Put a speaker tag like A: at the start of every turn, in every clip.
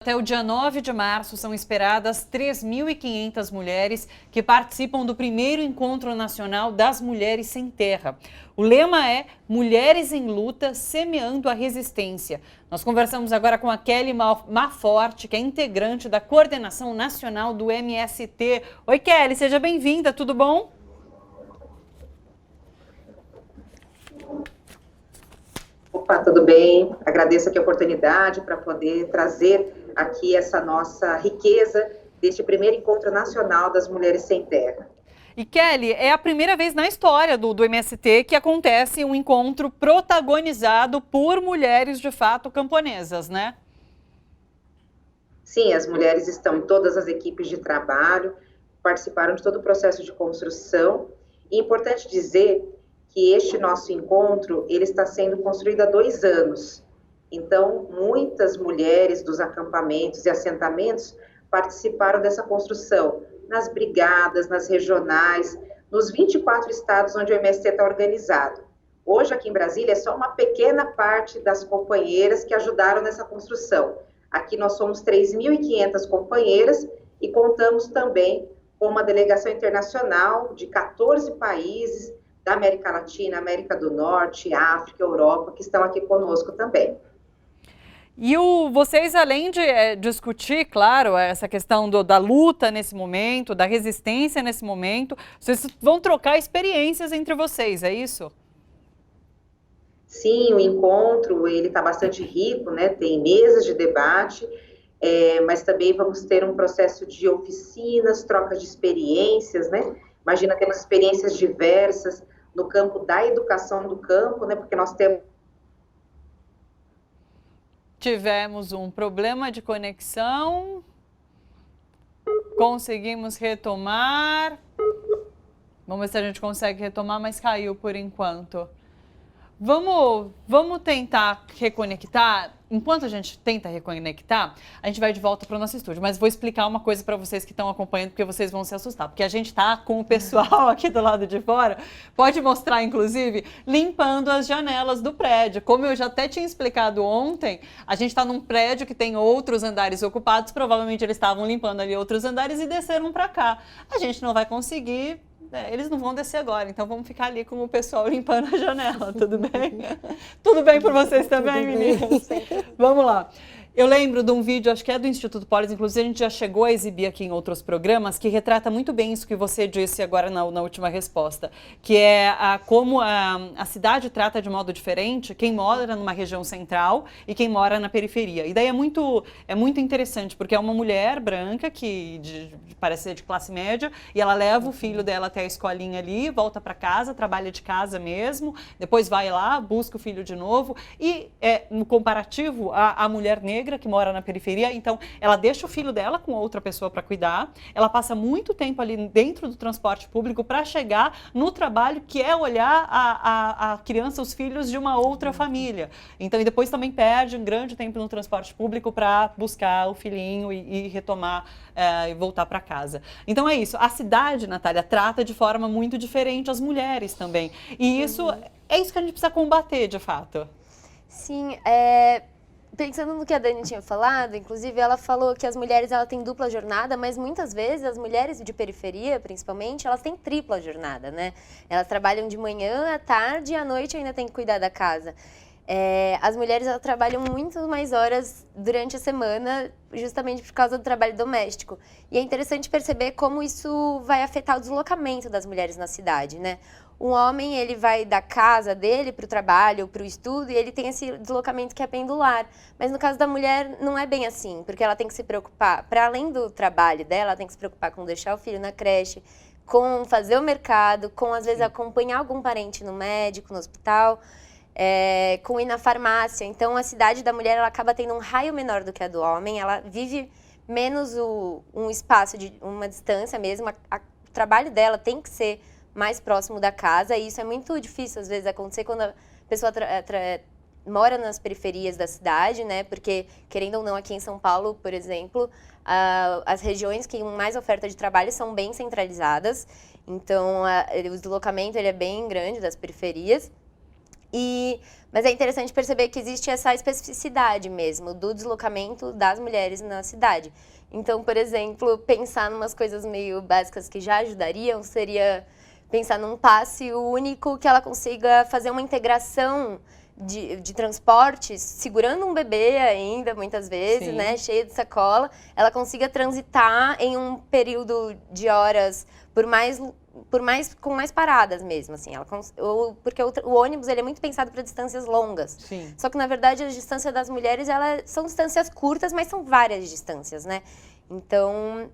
A: Até o dia 9 de março, são esperadas 3.500 mulheres que participam do primeiro Encontro Nacional das Mulheres Sem Terra. O lema é Mulheres em Luta, Semeando a Resistência. Nós conversamos agora com a Kelly Maforte, que é integrante da Coordenação Nacional do MST. Oi, Kelly, seja bem-vinda, tudo bom?
B: Opa, tudo bem? Agradeço aqui a oportunidade para poder trazer aqui essa nossa riqueza deste primeiro Encontro Nacional das Mulheres Sem Terra.
A: E Kelly, é a primeira vez na história do MST que acontece um encontro protagonizado por mulheres de fato camponesas, né?
B: Sim, as mulheres estão em todas as equipes de trabalho, participaram de todo o processo de construção. E é importante dizer que este nosso encontro, ele está sendo construído há 2 anos. Então, muitas mulheres dos acampamentos e assentamentos participaram dessa construção, nas brigadas, nas regionais, nos 24 estados onde o MST está organizado. Hoje, aqui em Brasília, é só uma pequena parte das companheiras que ajudaram nessa construção. Aqui nós somos 3.500 companheiras e contamos também com uma delegação internacional de 14 países da América Latina, América do Norte, África, Europa, que estão aqui conosco também.
A: E vocês, além de discutir, claro, essa questão da luta nesse momento, da resistência nesse momento, vocês vão trocar experiências entre vocês, é isso?
B: Sim, o encontro, ele está bastante rico, né? Tem mesas de debate, mas também vamos ter um processo de oficinas, trocas de experiências, né? Imagina, temos experiências diversas no campo da educação do campo, né? Porque nós
A: tivemos um problema de conexão, conseguimos retomar. Vamos ver se a gente consegue retomar, mas caiu por enquanto. Vamos tentar reconectar. Enquanto a gente tenta reconectar, a gente vai de volta para o nosso estúdio. Mas vou explicar uma coisa para vocês que estão acompanhando, porque vocês vão se assustar. Porque a gente está com o pessoal aqui do lado de fora, pode mostrar, inclusive, limpando as janelas do prédio. Como eu já até tinha explicado ontem, a gente está num prédio que tem outros andares ocupados. Provavelmente eles estavam limpando ali outros andares e desceram para cá. A gente não vai conseguir... eles não vão descer agora, então vamos ficar ali com o pessoal limpando a janela, tudo bem? Tudo bem por vocês também, meninas? Vamos lá. Eu lembro de um vídeo, acho que é do Instituto Polis, inclusive a gente já chegou a exibir aqui em outros programas, que retrata muito bem isso que você disse agora na última resposta, que é como a cidade trata de modo diferente quem mora numa região central e quem mora na periferia. E daí é muito interessante, porque é uma mulher branca que parece ser de classe média e ela leva o filho dela até a escolinha ali, volta para casa, trabalha de casa mesmo, depois vai lá, busca o filho de novo e, no comparativo, a mulher negra que mora na periferia, então ela deixa o filho dela com outra pessoa para cuidar, ela passa muito tempo ali dentro do transporte público para chegar no trabalho que é olhar a criança, os filhos de uma outra família. Então, e depois também perde um grande tempo no transporte público para buscar o filhinho e retomar e voltar para casa. Então é isso, a cidade, Natália, trata de forma muito diferente as mulheres também. E isso é isso que a gente precisa combater, de fato.
C: Sim, pensando no que a Dani tinha falado, inclusive ela falou que as mulheres têm dupla jornada, mas muitas vezes as mulheres de periferia, principalmente, elas têm tripla jornada, né? Elas trabalham de manhã, à tarde e à noite ainda tem que cuidar da casa. As mulheres trabalham muito mais horas durante a semana, justamente por causa do trabalho doméstico. E é interessante perceber como isso vai afetar o deslocamento das mulheres na cidade, né? Um homem, ele vai da casa dele para o trabalho, para o estudo, e ele tem esse deslocamento que é pendular. Mas no caso da mulher, não é bem assim, porque ela tem que se preocupar, para além do trabalho dela, ela tem que se preocupar com deixar o filho na creche, com fazer o mercado, com, às vezes, acompanhar algum parente no médico, no hospital, com ir na farmácia. Então, a cidade da mulher, ela acaba tendo um raio menor do que a do homem, ela vive menos um espaço, de uma distância mesmo, o trabalho dela tem que ser mais próximo da casa, e isso é muito difícil, às vezes, acontecer quando a pessoa mora nas periferias da cidade, né? Porque, querendo ou não, aqui em São Paulo, por exemplo, as regiões que têm mais oferta de trabalho são bem centralizadas, então o deslocamento ele é bem grande das periferias. Mas é interessante perceber que existe essa especificidade mesmo do deslocamento das mulheres na cidade. Então, por exemplo, pensar em umas coisas meio básicas que já ajudariam seria pensar num passe único que ela consiga fazer uma integração de transportes, segurando um bebê ainda, muitas vezes, né, cheio de sacola, ela consiga transitar em um período de horas com mais paradas mesmo, assim. Porque o ônibus ele é muito pensado para distâncias longas.
A: Sim.
C: Só que, na verdade, a distância das mulheres são distâncias curtas, mas são várias distâncias, né? Então,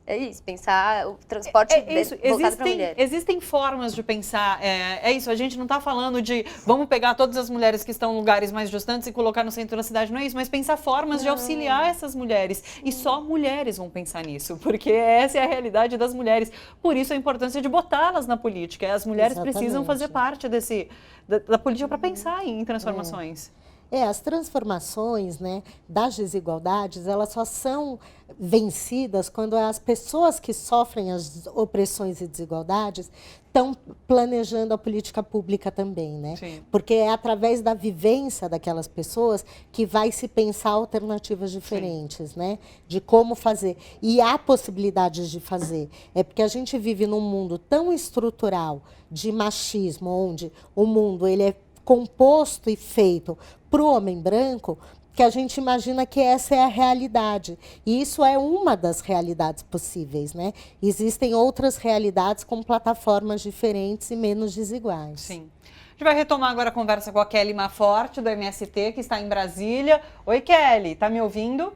C: é isso, pensar o transporte voltado para a mulher.
A: Existem formas de pensar, é isso, a gente não está falando de vamos pegar todas as mulheres que estão em lugares mais distantes e colocar no centro da cidade, não é isso, mas pensar formas de auxiliar essas mulheres. E só mulheres vão pensar nisso, porque essa é a realidade das mulheres. Por isso a importância de botá-las na política. As mulheres precisam fazer parte da política para pensar em transformações.
D: As transformações, né, das desigualdades, elas só são vencidas quando as pessoas que sofrem as opressões e desigualdades estão planejando a política pública também, né?
A: Sim.
D: Porque é através da vivência daquelas pessoas que vai se pensar alternativas diferentes, né? De como fazer. E há possibilidades de fazer. É porque a gente vive num mundo tão estrutural de machismo, onde o mundo ele é composto e feito para o homem branco, que a gente imagina que essa é a realidade. E isso é uma das realidades possíveis, né? Existem outras realidades com plataformas diferentes e menos desiguais.
A: Sim. A gente vai retomar agora a conversa com a Kelly Maforte, do MST, que está em Brasília. Oi, Kelly, está me ouvindo?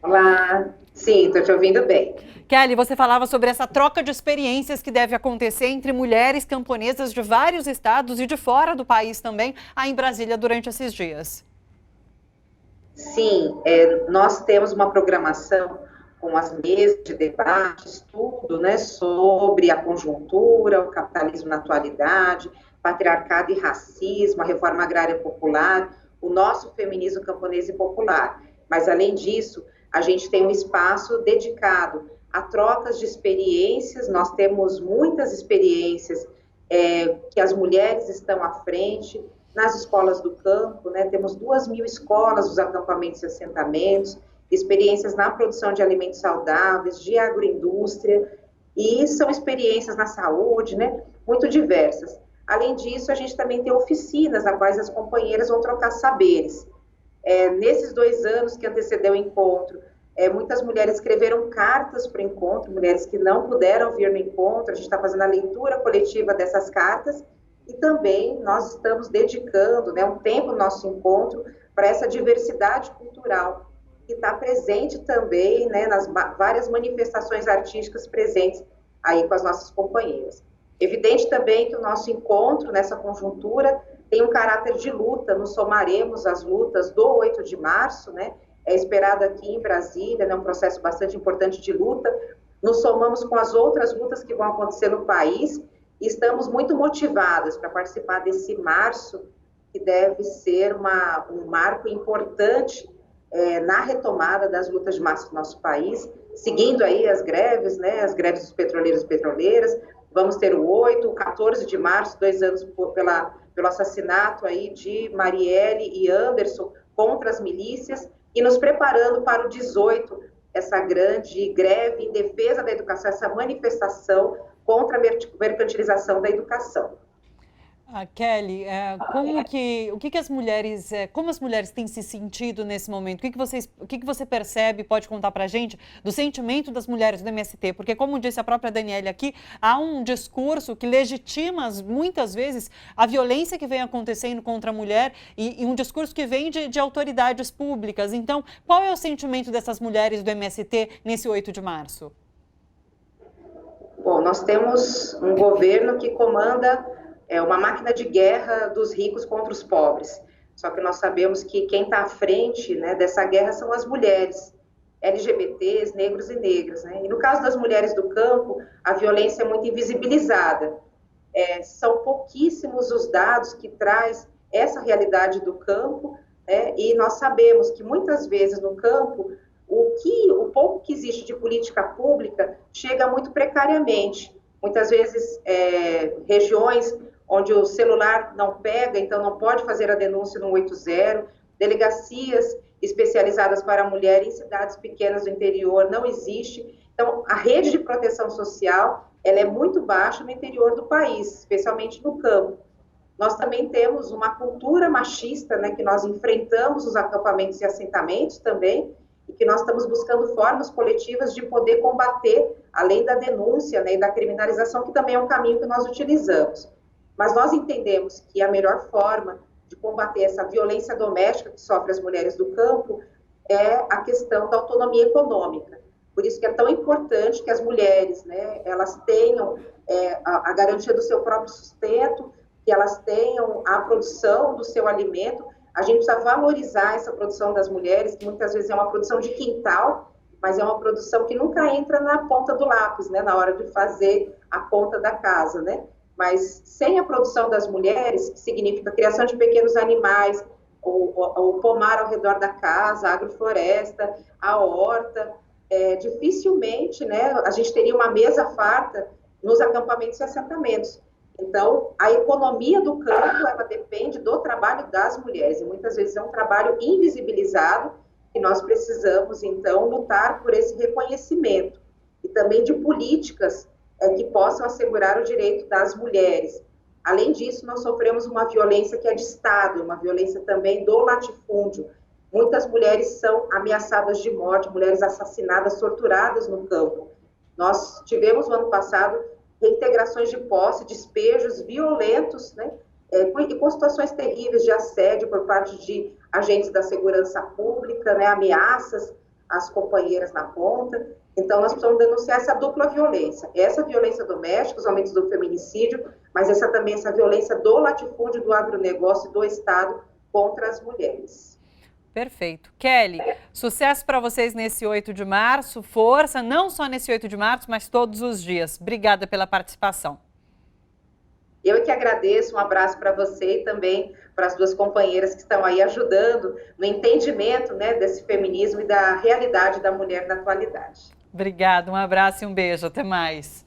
B: Olá, sim, estou te ouvindo bem.
A: Kelly, você falava sobre essa troca de experiências que deve acontecer entre mulheres camponesas de vários estados e de fora do país também, aí em Brasília, durante esses dias.
B: Sim, nós temos uma programação com as mesas de debate, estudo, né, sobre a conjuntura, o capitalismo na atualidade, patriarcado e racismo, a reforma agrária popular, o nosso feminismo camponês e popular. Mas, além disso, a gente tem um espaço dedicado a trocas de experiências. Nós temos muitas experiências que as mulheres estão à frente nas escolas do campo, né? Temos 2.000 escolas, os acampamentos e assentamentos, experiências na produção de alimentos saudáveis, de agroindústria, e são experiências na saúde, né? Muito diversas. Além disso, a gente também tem oficinas na quais as companheiras vão trocar saberes. Nesses 2 anos que antecedeu o encontro, muitas mulheres escreveram cartas para o encontro, mulheres que não puderam vir no encontro. A gente está fazendo a leitura coletiva dessas cartas e também nós estamos dedicando, né, um tempo no nosso encontro para essa diversidade cultural que está presente também, né, nas várias manifestações artísticas presentes aí com as nossas companheiras. Evidente também que o nosso encontro nessa conjuntura tem um caráter de luta. Nos somaremos às lutas do 8 de março, né? É esperado aqui em Brasília, né, um processo bastante importante de luta. Nos somamos com as outras lutas que vão acontecer no país e estamos muito motivadas para participar desse março, que deve ser um marco importante na retomada das lutas de massa do nosso país, seguindo aí as greves, né, as greves dos petroleiros e petroleiras. Vamos ter o 8, o 14 de março, 2 anos pelo assassinato aí de Marielle e Anderson contra as milícias, e nos preparando para o 18, essa grande greve em defesa da educação, essa manifestação contra a mercantilização da educação.
A: Kelly, como as mulheres têm se sentido nesse momento? O que você percebe, pode contar para a gente, do sentimento das mulheres do MST? Porque, como disse a própria Daniele aqui, há um discurso que legitima, muitas vezes, a violência que vem acontecendo contra a mulher e um discurso que vem de autoridades públicas. Então, qual é o sentimento dessas mulheres do MST nesse 8 de março?
B: Bom, nós temos um governo que comanda uma máquina de guerra dos ricos contra os pobres. Só que nós sabemos que quem está à frente, né, dessa guerra são as mulheres, LGBTs, negros e negras, né? E no caso das mulheres do campo, a violência é muito invisibilizada. São pouquíssimos os dados que traz essa realidade do campo, né? E nós sabemos que muitas vezes no campo, o pouco que existe de política pública chega muito precariamente. Muitas vezes regiões onde o celular não pega, então não pode fazer a denúncia no 180, delegacias especializadas para a mulher em cidades pequenas do interior não existe. Então, a rede de proteção social, ela é muito baixa no interior do país, especialmente no campo. Nós também temos uma cultura machista, né, que nós enfrentamos nos acampamentos e assentamentos também, e que nós estamos buscando formas coletivas de poder combater, além da denúncia, né, e da criminalização, que também é um caminho que nós utilizamos. Mas nós entendemos que a melhor forma de combater essa violência doméstica que sofrem as mulheres do campo é a questão da autonomia econômica. Por isso que é tão importante que as mulheres, né, elas tenham a garantia do seu próprio sustento, que elas tenham a produção do seu alimento. A gente precisa valorizar essa produção das mulheres, que muitas vezes é uma produção de quintal, mas é uma produção que nunca entra na ponta do lápis, né, na hora de fazer a conta da casa, né? Mas sem a produção das mulheres, que significa a criação de pequenos animais, o pomar ao redor da casa, a agrofloresta, a horta, dificilmente, né, a gente teria uma mesa farta nos acampamentos e assentamentos. Então, a economia do campo, ela depende do trabalho das mulheres, e muitas vezes é um trabalho invisibilizado, e nós precisamos, então, lutar por esse reconhecimento, e também de políticas que possam assegurar o direito das mulheres. Além disso, nós sofremos uma violência que é de Estado, uma violência também do latifúndio. Muitas mulheres são ameaçadas de morte, mulheres assassinadas, torturadas no campo. Nós tivemos no ano passado reintegrações de posse, despejos violentos, né, e com situações terríveis de assédio por parte de agentes da segurança pública, né, ameaças às companheiras na ponta. Então, nós precisamos denunciar essa dupla violência. Essa violência doméstica, os aumentos do feminicídio, mas também essa violência do latifúndio, do agronegócio e do Estado contra as mulheres.
A: Perfeito. Kelly, sucesso para vocês nesse 8 de março. Força, não só nesse 8 de março, mas todos os dias. Obrigada pela participação.
B: Eu que agradeço, um abraço para você e também para as duas companheiras que estão aí ajudando no entendimento, né, desse feminismo e da realidade da mulher na atualidade.
A: Obrigada, um abraço e um beijo. Até mais.